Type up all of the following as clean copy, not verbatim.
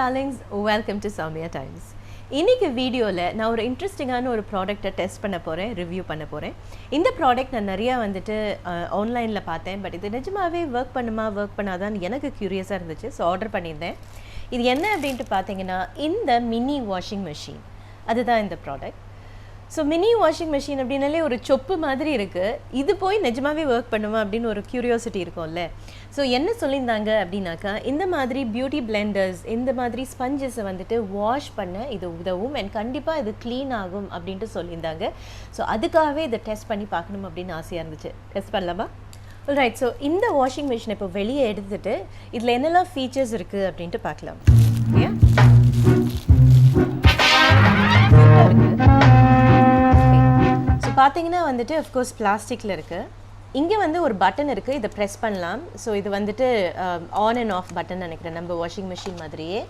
darlings, welcome to Sowmyatimes. இன்னைக்கு வீடியோல நான் ஒரு இன்ட்ரஸ்டிங்கான ஒரு ப்ராடக்ட்டை டெஸ்ட் பண்ண போறேன், ரிவ்யூ பண்ண போறேன். இந்த ப்ராடக்ட் நான் நிறைய வந்துட்டு ஆன்லைன்ல பார்த்தேன், பட் இது நிஜமாவே ஒர்க் பண்ணாதான்னு எனக்கு கியூரியஸா இருந்துச்சு. ஸோ ஆர்டர் பண்ணியிருந்தேன். இது என்ன அப்படின்ட்டு பார்த்தீங்கன்னா இந்த மினி வாஷிங் மெஷின், அதுதான் இந்த product. So mini washing machine அப்படின்னாலே ஒரு சொப்பு மாதிரி இருக்குது. இது போய் நிஜமாவே ஒர்க் பண்ணுமா அப்படின்னு ஒரு க்யூரியாசிட்டி இருக்கும்ல. ஸோ என்ன சொல்லியிருந்தாங்க அப்படின்னாக்கா, இந்த மாதிரி பியூட்டி பிளெண்டர்ஸ், இந்த மாதிரி ஸ்பஞ்சஸை வந்துட்டு வாஷ் பண்ண இது உதவும் அண்ட் கண்டிப்பாக இது க்ளீன் ஆகும் அப்படின்ட்டு சொல்லியிருந்தாங்க. ஸோ அதுக்காகவே இதை டெஸ்ட் பண்ணி பார்க்கணும் அப்படின்னு ஆசையாக இருந்துச்சு. டெஸ்ட் பண்ணலாமா? ரைட். ஸோ இந்த வாஷிங் மிஷினை இப்போ வெளியே எடுத்துகிட்டு இதில் என்னெல்லாம் ஃபீச்சர்ஸ் இருக்குது அப்படின்ட்டு பார்க்கலாம். ஓகே, பார்த்தீங்கன்னா வந்துட்டு அஃப்கோர்ஸ் பிளாஸ்டிக்கில் இருக்குது. இங்கே வந்து ஒரு பட்டன் இருக்குது, இதை ப்ரெஸ் பண்ணலாம். ஸோ இது வந்துட்டு ஆன் அண்ட் ஆஃப் பட்டன் நினைக்கிறேன், நம்ம வாஷிங் மிஷின் மாதிரியே.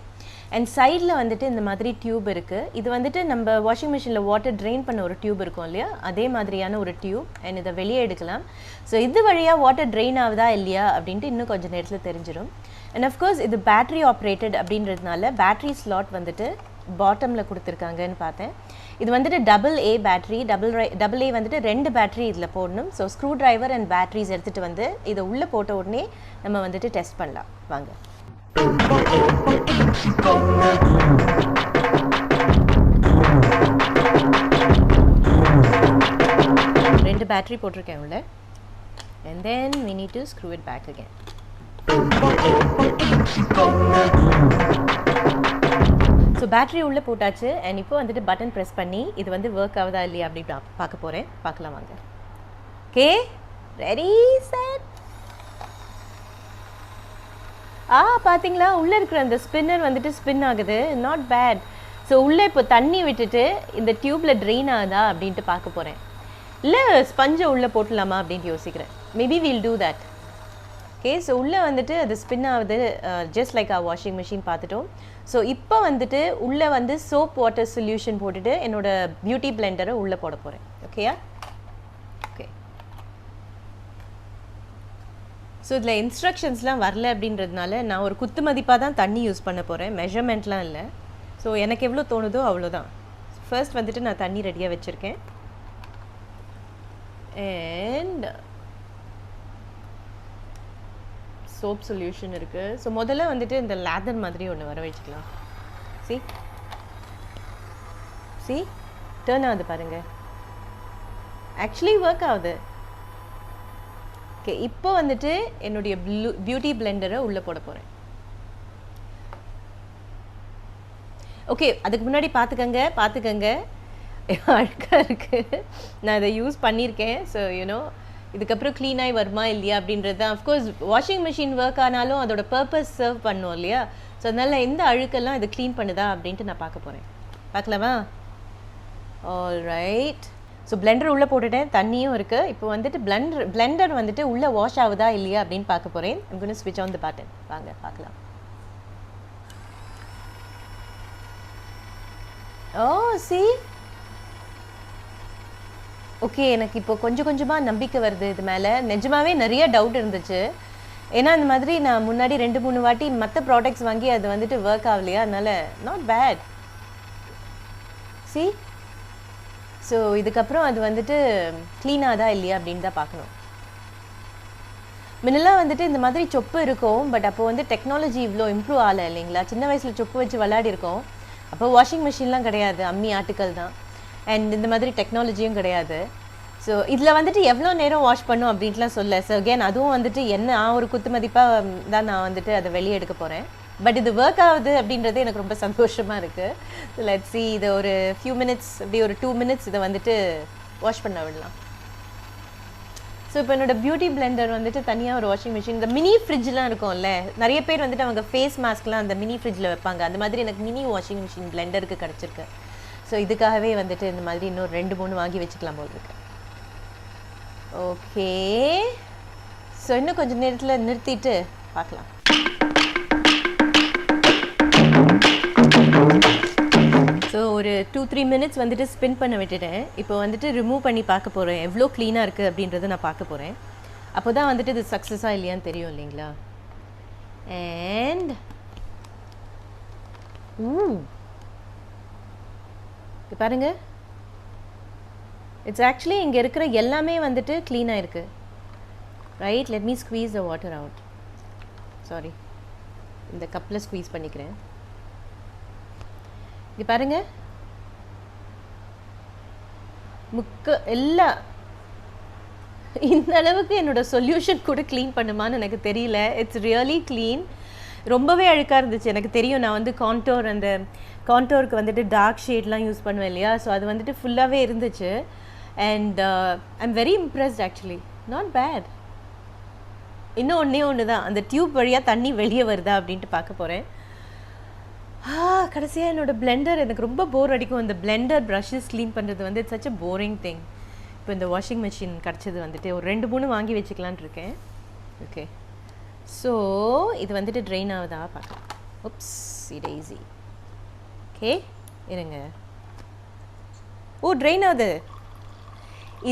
அண்ட் சைடில் வந்துட்டு இந்த மாதிரி டியூப் இருக்குது. இது வந்துட்டு நம்ம வாஷிங் மிஷினில் வாட்டர் ட்ரெயின் பண்ண ஒரு டியூப் இருக்கும் இல்லையா, அதே மாதிரியான ஒரு டியூப். அண்ட் இதை வெளியே எடுக்கலாம். ஸோ இது வழியாக வாட்டர் ட்ரெயின் ஆகுதா இல்லையா அப்படின்ட்டு இன்னும் கொஞ்சம் நேரத்தில் தெரிஞ்சிடும். அண்ட் அஃப்கோர்ஸ் இது பேட்ரி ஆப்ரேட்டட் அப்படின்றதுனால பேட்ரி ஸ்லாட் வந்துட்டு பாட்டமில் கொடுத்துருக்காங்கன்னு பார்த்தேன். இது வந்துட்டு AA பேட்ரி, AA வந்துட்டு 2 பேட்ரி இதில் போடணும். So screwdriver and batteries எடுத்துகிட்டு வந்து இதை உள்ளே போட்ட உடனே நம்ம வந்துட்டு டெஸ்ட் பண்ணலாம். வாங்க. 2 பேட்ரி போட்டிருக்கேன் உள்ள. And then we need to screw it back again. So battery உள்ளே போட்டாச்சு. அண்ட் இப்போ வந்துட்டு பட்டன் ப்ரெஸ் பண்ணி இது வந்து ஒர்க் ஆகுதா இல்லையா அப்படின்னு பார்க்க போகிறேன். பார்க்கலாம் வாங்க. Okay, ready set. பார்த்தீங்களா, உள்ளே இருக்கிற அந்த ஸ்பின்னர் வந்துட்டு ஸ்பின் ஆகுது. Not bad. ஸோ உள்ளே இப்போ தண்ணி விட்டுட்டு இந்த டியூப்பில் ட்ரெயின் ஆகுதா அப்படின்ட்டு பார்க்க போகிறேன். இல்லை ஸ்பஞ்சை உள்ளே போட்டலாமா அப்படின்ட்டு யோசிக்கிறேன். Maybe we'll do that. Okay, so உள்ளே வந்துட்டு அது ஸ்பின் ஆகுது, ஜஸ்ட் லைக் வாஷிங் மிஷின் பார்த்துட்டோம். ஸோ இப்போ வந்துட்டு உள்ளே வந்து சோப் வாட்டர் சொல்யூஷன் போட்டுட்டு என்னோட பியூட்டி பிளெண்டரை உள்ளே போட போகிறேன். ஓகேயா? ஓகே. ஸோ இதில் இன்ஸ்ட்ரக்ஷன்ஸ்லாம் வரல அப்படின்றதுனால நான் ஒரு குத்து மதிப்பாக தான் தண்ணி யூஸ் பண்ண போகிறேன், மெஷர்மெண்ட்லாம் இல்லை. ஸோ எனக்கு எவ்வளோ தோணுதோ அவ்வளோதான். ஃபர்ஸ்ட் வந்துட்டு நான் தண்ணி ரெடியாக வச்சுருக்கேன். அண்ட் சோப் சொல்யூஷன் இருக்குது. ஸோ முதல்ல வந்துட்டு இந்த லேதர் மாதிரி ஒன்று வர வச்சுக்கலாம். சி டர்ன் ஆகுது பாருங்கள், ஆக்சுவலி ஒர்க் ஆகுது. ஓகே, இப்போ வந்துட்டு என்னுடைய பியூட்டி பிளெண்டரை உள்ளே போட போகிறேன். ஓகே, அதுக்கு முன்னாடி பார்த்துக்கங்க அழுக்காக இருக்குது. நான் இதை யூஸ் பண்ணியிருக்கேன். ஸோ யூனோ இதுக்கப்புறம் க்ளீனாகி வருமா இல்லையா அப்படின்றது தான். அஃப்கோர்ஸ் வாஷிங் மிஷின் ஒர்க் ஆனாலும் அதோட பர்பஸ் சர்வ் பண்ணும் இல்லையா. ஸோ அதனால் எந்த அழுக்கெல்லாம் இது க்ளீன் பண்ணுதா அப்படின்ட்டு நான் பார்க்க போகிறேன். பார்க்கலாமா? All right. ஸோ பிளெண்டர் உள்ளே போட்டுட்டேன், தண்ணியும் இருக்குது. இப்போ வந்துட்டு பிளெண்டர் வந்துட்டு உள்ளே வாஷ் ஆகுதா இல்லையா அப்படின்னு பார்க்க போகிறேன். I'm going to switch on the button. வாங்க பார்க்கலாம். see. ஓகே, எனக்கு இப்போ கொஞ்சம் கொஞ்சமாக நம்பிக்கை வருது இது மேலே. நிஜமாகவே நிறைய டவுட் இருந்துச்சு. ஏன்னா இந்த மாதிரி நான் முன்னாடி 2-3 வாட்டி மற்ற ப்ராடக்ட்ஸ் வாங்கி அது வந்துட்டு ஒர்க் ஆகலையா, அதனால் நாட் பேட். சி, ஸோ இதுக்கப்புறம் அது வந்துட்டு க்ளீனாக இல்லையா அப்படின்னு தான் பார்க்கணும். முன்னெல்லாம் வந்துட்டு இந்த மாதிரி சொப்பு இருக்கும், பட் அப்போ வந்து டெக்னாலஜி இவ்வளோ இம்ப்ரூவ் ஆகலை இல்லைங்களா. சின்ன வயசில் சொப்பு வச்சு விளையாடி இருக்கோம். அப்போ வாஷிங் மிஷின்லாம் கிடையாது, அம்மி ஆட்டுக்கள் தான். அண்ட் இந்த மாதிரி டெக்னாலஜியும் கிடையாது. ஸோ இதில் வந்துட்டு எவ்வளோ நேரம் வாஷ் பண்ணும் அப்படின்ட்டுலாம் சொல்ல. ஸோ அகேன் அதுவும் வந்துட்டு என்ன ஒரு குத்து மதிப்பாக தான் நான் வந்துட்டு அதை வெளியே எடுக்க போகிறேன். பட் இது ஒர்க் ஆகுது அப்படின்றது எனக்கு ரொம்ப சந்தோஷமாக இருக்குது. ஸோ லெட்ஸ் see, இதை ஒரு ஃபியூ மினிட்ஸ், அப்படி ஒரு 2 மினிட்ஸ் இதை வந்துட்டு வாஷ் பண்ண விடலாம். ஸோ இப்போ என்னோடய பியூட்டி பிளெண்டர் வந்துட்டு தனியாக ஒரு வாஷிங் மிஷின், இந்த மினி ஃப்ரிட்ஜ்லாம் இருக்கும்ல, நிறைய பேர் வந்துட்டு அவங்க ஃபேஸ் மாஸ்க்லாம் அந்த மினி ஃப்ரிட்ஜில் வைப்பாங்க. அந்த மாதிரி எனக்கு மினி வாஷிங் மிஷின் பிளெண்டருக்கு கிடச்சிருக்கு. ஸோ இதுக்காகவே வந்துட்டு இந்த மாதிரி இன்னும் 2-3 வாங்கி வச்சுக்கலாம் போல் இருக்கு. ஓகே, ஸோ இன்னும் கொஞ்சம் நேரத்தில் நிறுத்திட்டு பார்க்கலாம். ஸோ ஒரு 2-3 மினிட்ஸ் வந்துட்டு ஸ்பின் பண்ண விட்டுட்டேன். இப்போ வந்துட்டு ரிமூவ் பண்ணி பார்க்க போகிறேன், எவ்வளோ க்ளீனாக இருக்குது அப்படின்றத நான் பார்க்க போகிறேன். அப்போ தான் வந்துட்டு இது சக்ஸஸாக இல்லையான்னு தெரியும் இல்லைங்களா. And இது பாருங்க, இட்ஸ் ஆக்சுவலி இங்கே இருக்கிற எல்லாமே வந்துட்டு க்ளீனாக இருக்குது. Right, let me squeeze the water out. Sorry, இந்த கப்பில் ஸ்குவீஸ் பண்ணிக்கிறேன். இது பாருங்க, எல்லா இந்த அளவுக்கு என்னோட சொல்யூஷன் கூட க்ளீன் பண்ணுமான்னு எனக்கு தெரியல. It's really clean. ரொம்பவே அழுக்காக இருந்துச்சு. எனக்கு தெரியும், நான் வந்து கான்டோர், அந்த கான்டோருக்கு வந்துட்டு டார்க் ஷேட்லாம் யூஸ் பண்ணுவேன் இல்லையா, ஸோ அது வந்துட்டு ஃபுல்லாகவே இருந்துச்சு. And I am very impressed actually. Not bad. இன்னும் ஒன்று தான், அந்த டியூப் வழியாக தண்ணி வெளியே வருதா அப்படின்ட்டு பார்க்க போகிறேன். கடைசியாக என்னோடய பிளெண்டர், எனக்கு ரொம்ப போர் அடிக்கும் இந்த பிளெண்டர் ப்ரஷஸ் க்ளீன் பண்ணுறது வந்து. It's such a boring thing. இப்போ இந்த வாஷிங் மிஷின் கிடச்சது வந்துட்டு ஒரு 2-3 வாங்கி வச்சுக்கலான் இருக்கேன். ஓகே, ஸோ இது வந்துட்டு ட்ரெயின் ஆகுதா பார்க்கலாம். உப்ஸ், இது ஈஸி. ஓகே, இருங்க. ஓ, ட்ரெயின் ஆகுது.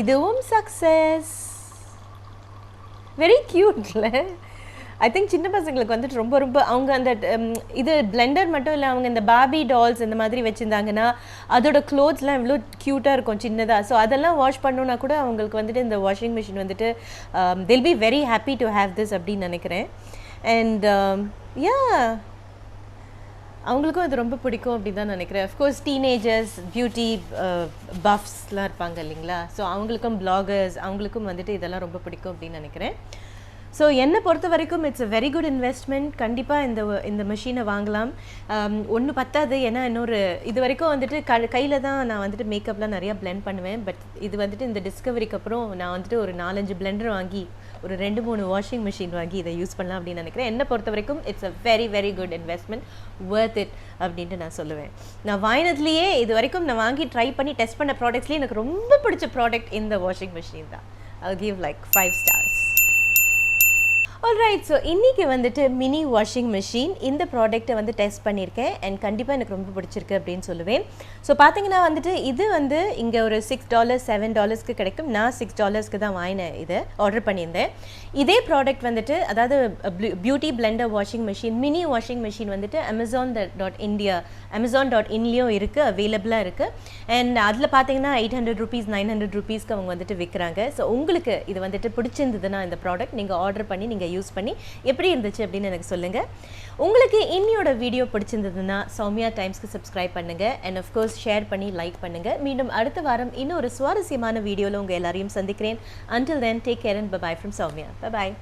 இதுவும் சக்ஸஸ். வெரி க்யூட்ல. ஐ திங்க் சின்ன பசங்களுக்கு வந்துட்டு ரொம்ப ரொம்ப அவங்க அந்த இது பிளெண்டர் மட்டும் இல்லை, அவங்க இந்த பார்பி டால்ஸ் இந்த மாதிரி வச்சுருந்தாங்கன்னா அதோட க்ளோத்ஸ்லாம் எவ்வளோ க்யூட்டாக இருக்கும் சின்னதாக. ஸோ அதெல்லாம் வாஷ் பண்ணணுன்னா கூட அவங்களுக்கு வந்துட்டு இந்த வாஷிங் மிஷின் வந்துட்டு தில் be very happy to have this அப்படின்னு நினைக்கிறேன். அண்ட் யா, அவங்களுக்கும் அது ரொம்ப பிடிக்கும் அப்படின்னு தான் நினைக்கிறேன். அஃப்கோர்ஸ் டீனேஜர்ஸ், பியூட்டி பஃப்ஸ்லாம் இருப்பாங்க இல்லைங்களா, ஸோ அவங்களுக்கும் பிளாகர்ஸ், அவங்களுக்கும் வந்துட்டு இதெல்லாம் ரொம்ப பிடிக்கும் அப்படின்னு நினைக்கிறேன். ஸோ என்னை பொறுத்த வரைக்கும் it's a very good investment. கண்டிப்பாக இந்த மிஷினை வாங்கலாம். ஒன்று பத்தாது, ஏன்னா இன்னொரு இது வரைக்கும் வந்துட்டு கையில் தான் நான் வந்துட்டு மேக்கப்லாம் நிறையா பிளெண்ட் பண்ணுவேன். பட் இது வந்துட்டு இந்த டிஸ்கவரிக்கு அப்புறம் நான் வந்துட்டு ஒரு 4-5 பிளெண்டர் வாங்கி ஒரு 2-3 வாஷிங் மிஷின் வாங்கி இதை யூஸ் பண்ணலாம் அப்படின்னு நினைக்கிறேன். என்னை பொறுத்த வரைக்கும் it's a very very good investment, worth it அப்படின்ட்டு நான் சொல்லுவேன். நான் வாங்கினதுலேயே இது வரைக்கும் நான் வாங்கி ட்ரை பண்ணி டெஸ்ட் பண்ண ப்ராடக்ட்ஸ்லேயே எனக்கு ரொம்ப பிடிச்ச ப்ராடக்ட் இந்த வாஷிங் மிஷின் தான். I'll give like 5 stars. Alright, so இன்றைக்கி வந்துட்டு மினி வாஷிங் மிஷின் இந்த ப்ராடக்ட்டை வந்து டெஸ்ட் பண்ணியிருக்கேன். அண்ட் கண்டிப்பாக எனக்கு ரொம்ப பிடிச்சிருக்கு அப்படின்னு சொல்லுவேன். ஸோ பார்த்தீங்கன்னா வந்துட்டு இது வந்து இங்கே ஒரு $6 $7 கிடைக்கும். நான் $6 தான் வாங்கினேன், இதை ஆர்டர் பண்ணியிருந்தேன். இதே ப்ராடக்ட் வந்துட்டு, அதாவது beauty Blender washing machine, mini washing machine வந்துட்டு Amazon.inலயும் இருக்குது, அவைலபிளாக இருக்குது. அண்ட் அதில் பார்த்தீங்கன்னா ₹800 ₹900 அவங்க வந்துட்டு விற்கிறாங்க. ஸோ உங்களுக்கு இது வந்துட்டு பிடிச்சிருந்ததுன்னா இந்த ப்ராடக்ட் நீங்கள் ஆர்டர் பண்ணி நீங்கள் யூஸ் பண்ணி எப்படி இருந்துச்சு அப்படின்னு எனக்கு சொல்லுங்கள். உங்களுக்கு இன்னியோட வீடியோ பிடிச்சிருந்ததுன்னா சௌமியா டைம்ஸ்க்கு சப்ஸ்கிரைப் பண்ணுங்கள். அண்ட் ஆஃப்கோர்ஸ் ஷேர் பண்ணி லைக் பண்ணுங்கள். மீண்டும் அடுத்த வாரம் இன்னொரு சுவாரஸ்யமான வீடியோவில் உங்கள் எல்லாரையும் சந்திக்கிறேன். Until then, take care and bye-bye from Sowmya. Bye-bye.